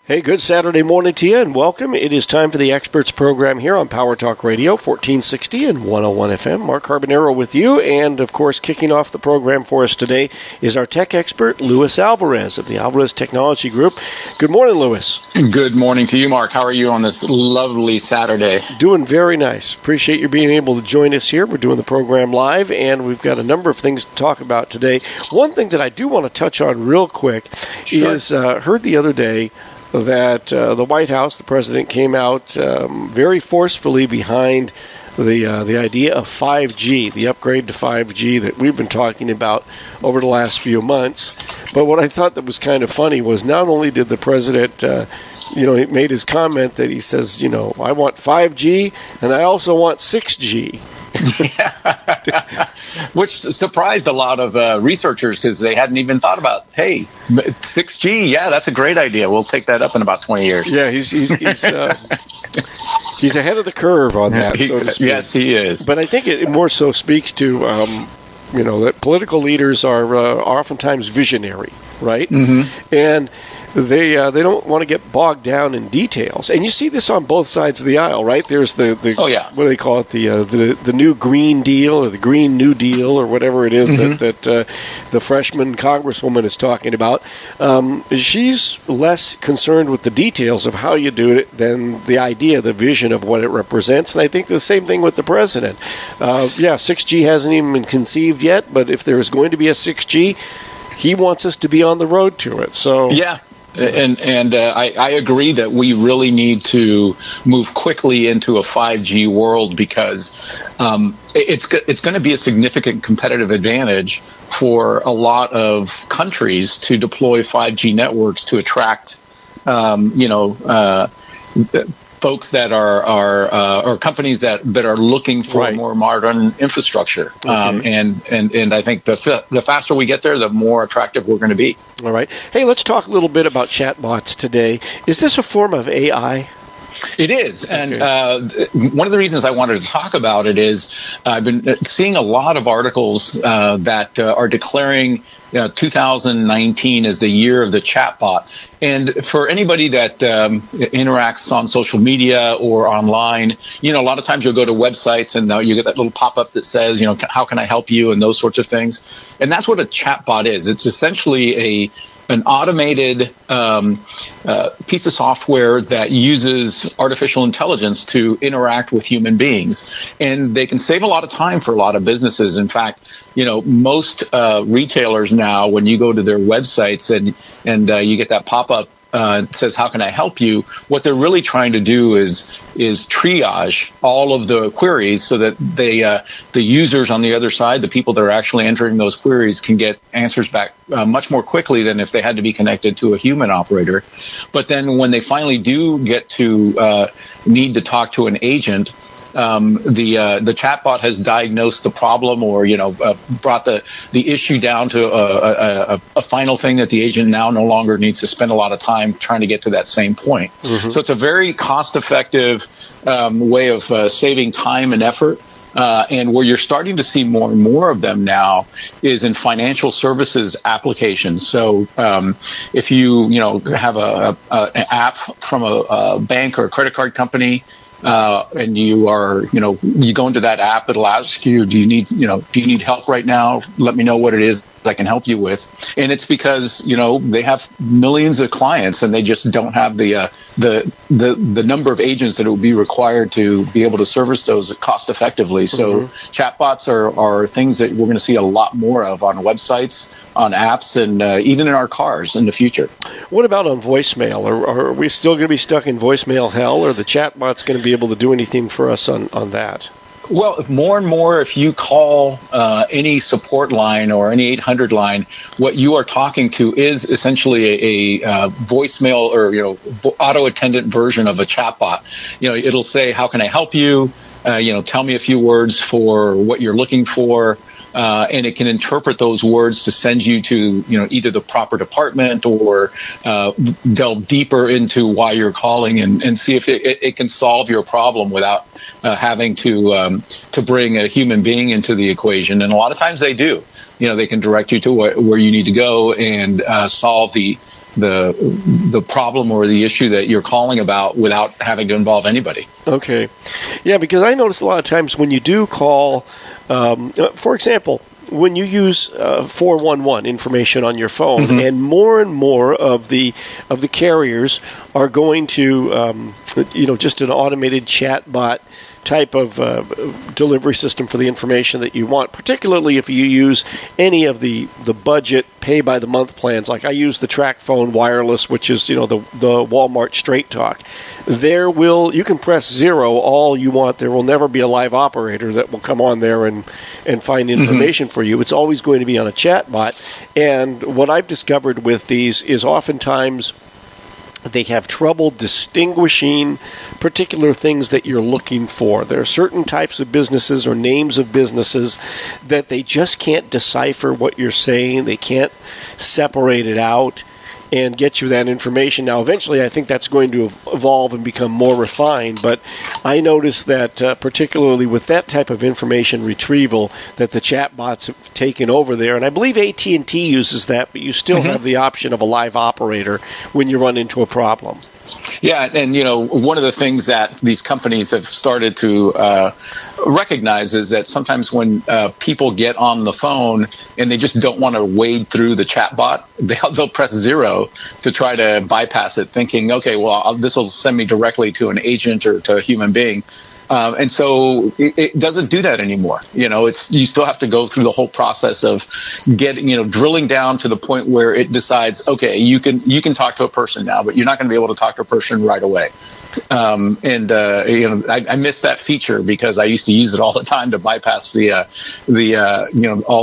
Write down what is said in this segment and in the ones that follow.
Hey, good Saturday morning to you, and welcome. It is time for the Experts program here on Power Talk Radio, 1460 and 101 FM. Mark Carbonaro with you, and of course, kicking off the program for us today is our tech expert, Luis Alvarez of the Alvarez Technology Group. Good morning, Luis. Good morning to you, Mark. How are you on this lovely Saturday? Doing very nice. Appreciate you being able to join us here. We're doing the program live, and we've got a number of things to talk about today. One thing that I do want to touch on real quick is heard the other day that the White House, the president, came out very forcefully behind the idea of 5G, the upgrade to 5G that we've been talking about over the last few months. But what I thought that was kind of funny was not only did the president, he made his comment that he says, I want 5G and I also want 6G. Which surprised a lot of researchers because they hadn't even thought about, hey, 6G, yeah, that's a great idea. We'll take that up in about 20 years. Yeah, he's ahead of the curve on that, so to speak. Yes, he is. But I think it more so speaks to, that political leaders are oftentimes visionary, right? Mm-hmm. And they don't want to get bogged down in details, and you see this on both sides of the aisle, right? There's the what do they call it, the new Green Deal or the Green New Deal or whatever it is that the freshman congresswoman is talking about. She's less concerned with the details of how you do it than the idea, the vision of what it represents, and I think the same thing with the president. 6G hasn't even been conceived yet, but if there is going to be a 6G, he wants us to be on the road to it. So yeah. And I agree that we really need to move quickly into a 5G world because it's going to be a significant competitive advantage for a lot of countries to deploy 5G networks to attract, folks that are or companies that are looking for more modern infrastructure. Okay. And I think the faster we get there, the more attractive we're going to be. All right. Hey, let's talk a little bit about chatbots today. Is this a form of AI? It is. And one of the reasons I wanted to talk about it is I've been seeing a lot of articles that are declaring 2019 as the year of the chatbot. And for anybody that interacts on social media or online, a lot of times you'll go to websites and you get that little pop-up that says, how can I help you, and those sorts of things. And that's what a chatbot is. It's essentially an automated piece of software that uses artificial intelligence to interact with human beings. And they can save a lot of time for a lot of businesses. In fact, most retailers now, when you go to their websites and you get that pop-up, it says, how can I help you? What they're really trying to do is triage all of the queries so that the users on the other side, the people that are actually entering those queries, can get answers back much more quickly than if they had to be connected to a human operator. But then when they finally do get to need to talk to an agent, the chatbot has diagnosed the problem or brought the issue down to a final thing that the agent now no longer needs to spend a lot of time trying to get to that same point. Mm-hmm. So it's a very cost-effective way of saving time and effort. And where you're starting to see more and more of them now is in financial services applications. So if you have an app from a bank or a credit card company, and you are, you go into that app, it'll ask you, do you need help right now? Let me know what it is I can help you with. And it's because, they have millions of clients and they just don't have the number of agents that it would be required to be able to service those cost effectively. So chatbots are things that we're going to see a lot more of on websites, on apps, and even in our cars in the future. What about on voicemail? Are we still going to be stuck in voicemail hell, or the chatbot's going to be able to do anything for us on that? Well, more and more, if you call any support line or any 800 line, what you are talking to is essentially a voicemail or auto attendant version of a chatbot. It'll say, "How can I help you?" Tell me a few words for what you're looking for. And it can interpret those words to send you to, either the proper department or delve deeper into why you're calling and see if it can solve your problem without having to bring a human being into the equation. And a lot of times they do. They can direct you to where you need to go and solve the the problem or the issue that you're calling about without having to involve anybody. Okay. Yeah, because I notice a lot of times when you do call, for example, when you use 411 information on your phone, and more of the carriers are going to, just an automated chatbot type of delivery system for the information that you want, particularly if you use any of the budget pay-by-the-month plans. Like I use the TracFone Wireless, which is, the Walmart Straight Talk. You can press 0 all you want. There will never be a live operator that will come on there and find information for you. It's always going to be on a chatbot. And what I've discovered with these is oftentimes they have trouble distinguishing particular things that you're looking for. There are certain types of businesses or names of businesses that they just can't decipher what you're saying. They can't separate it out and get you that information. Now, eventually, I think that's going to evolve and become more refined, but I noticed that particularly with that type of information retrieval, that the chatbots have taken over there, and I believe AT&T uses that, but you still have the option of a live operator when you run into a problem. Yeah, and one of the things that these companies have started to recognize is that sometimes when people get on the phone and they just don't want to wade through the chatbot, they'll press 0 to try to bypass it, thinking, okay, well, this will send me directly to an agent or to a human being. And so it doesn't do that anymore. You still have to go through the whole process of drilling down to the point where it decides, okay, you can talk to a person now, but you're not going to be able to talk to a person right away. I miss that feature because I used to use it all the time to bypass all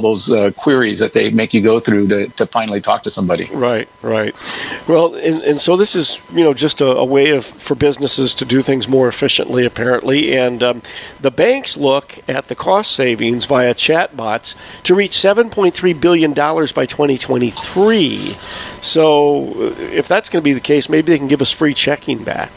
those queries that they make you go through to finally talk to somebody. Right. Well, and so this is just a way for businesses to do things more efficiently, apparently. And the banks look at the cost savings via chatbots to reach $7.3 billion by 2023. So if that's going to be the case, maybe they can give us free checking back.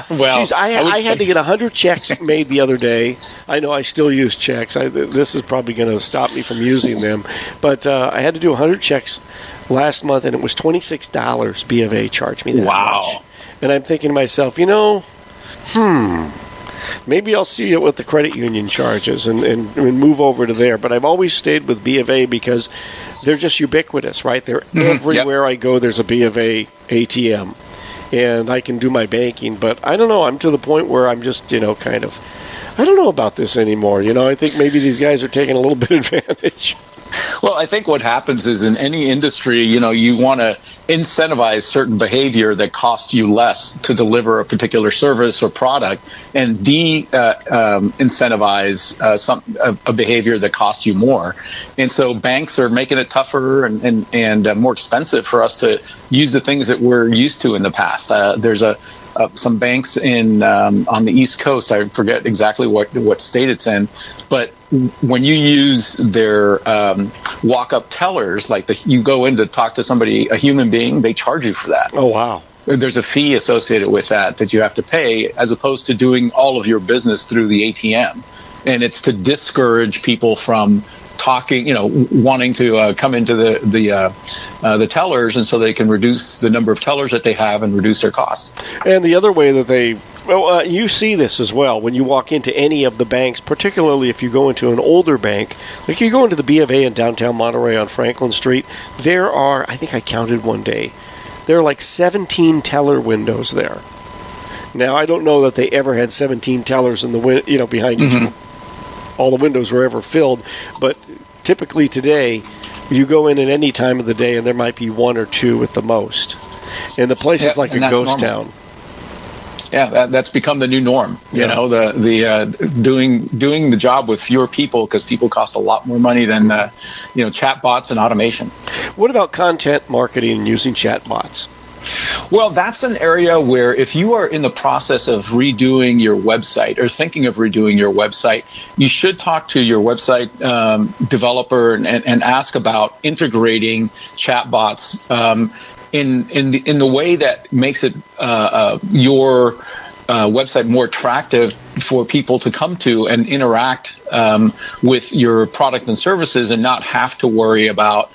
Well, jeez, I had to get 100 checks made the other day. I know I still use checks. This is probably going to stop me from using them. But I had to do 100 checks last month, and it was $26 B of A charged me that much. And I'm thinking to myself, maybe I'll see what the credit union charges and move over to there. But I've always stayed with B of A because they're just ubiquitous, right? They're everywhere I go, there's a B of A ATM. And I can do my banking. But I don't know. I'm to the point where I'm just, I don't know about this anymore. I think maybe these guys are taking a little bit of advantage. Well, I think what happens is in any industry, you want to incentivize certain behavior that costs you less to deliver a particular service or product, and incentivize a behavior that costs you more. And so banks are making it tougher and more expensive for us to use the things that we're used to in the past. There's some banks on the East Coast. I forget exactly what state it's in, but when you use their walk-up tellers, like you go in to talk to somebody, a human being, they charge you for that. Oh, wow. There's a fee associated with that you have to pay, as opposed to doing all of your business through the ATM. And it's to discourage people from talking, wanting to come into the tellers, and so they can reduce the number of tellers that they have and reduce their costs. And the other way that you see this as well when you walk into any of the banks, particularly if you go into an older bank, like you go into the B of A in downtown Monterey on Franklin Street, there are, I think I counted one day, there are like 17 teller windows there. Now, I don't know that they ever had 17 tellers in the behind each all the windows were ever filled, but typically today you go in at any time of the day and there might be one or two at the most, and the place is like a ghost town. Yeah, that's become the new norm. Doing the job with fewer people, because people cost a lot more money than chatbots and automation. What about content marketing and using chatbots? Well, that's an area where if you are in the process of redoing your website or thinking of redoing your website, you should talk to your website developer and ask about integrating chatbots in the way that makes it your website more attractive for people to come to and interact with your product and services, and not have to worry about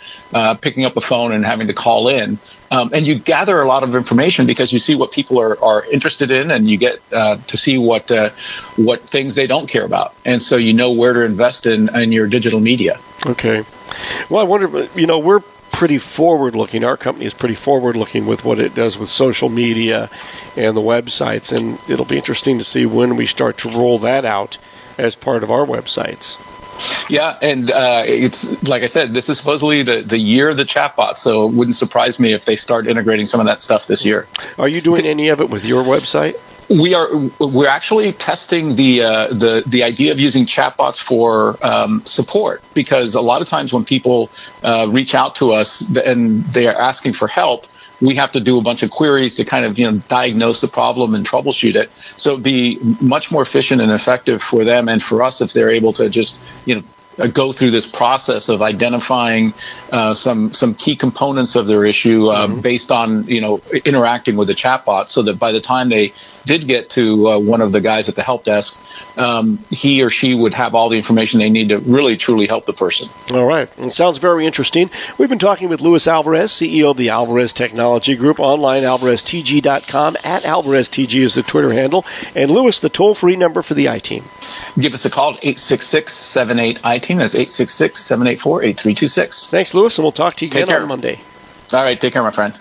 picking up a phone and having to call in. And you gather a lot of information because you see what people are interested in, and you get to see what things they don't care about. And so you know where to invest in your digital media. Okay. Well, I wonder, we're pretty forward-looking. Our company is pretty forward-looking with what it does with social media and the websites, and it'll be interesting to see when we start to roll that out as part of our websites. Yeah, and it's like I said, this is supposedly the year of the chatbot, so it wouldn't surprise me if they start integrating some of that stuff this year. Are you doing any of it with your website? We're actually testing the idea of using chatbots for support, because a lot of times when people reach out to us and they are asking for help, we have to do a bunch of queries to kind of diagnose the problem and troubleshoot it. So it'd be much more efficient and effective for them and for us if they're able to just go through this process of identifying some key components of their issue based on interacting with the chatbot, so that by the time they did get to one of the guys at the help desk, he or she would have all the information they need to really truly help the person. All right. It sounds very interesting. We've been talking with Luis Alvarez, CEO of the Alvarez Technology Group, online alvareztg.com. @AlvarezTG is the Twitter handle. And Luis, the toll-free number for the I-Team. Give us a call at 866-78-I-Team. That's 866-784-8326. Thanks, Luis, and we'll talk to you again on Monday. All right. Take care, my friend.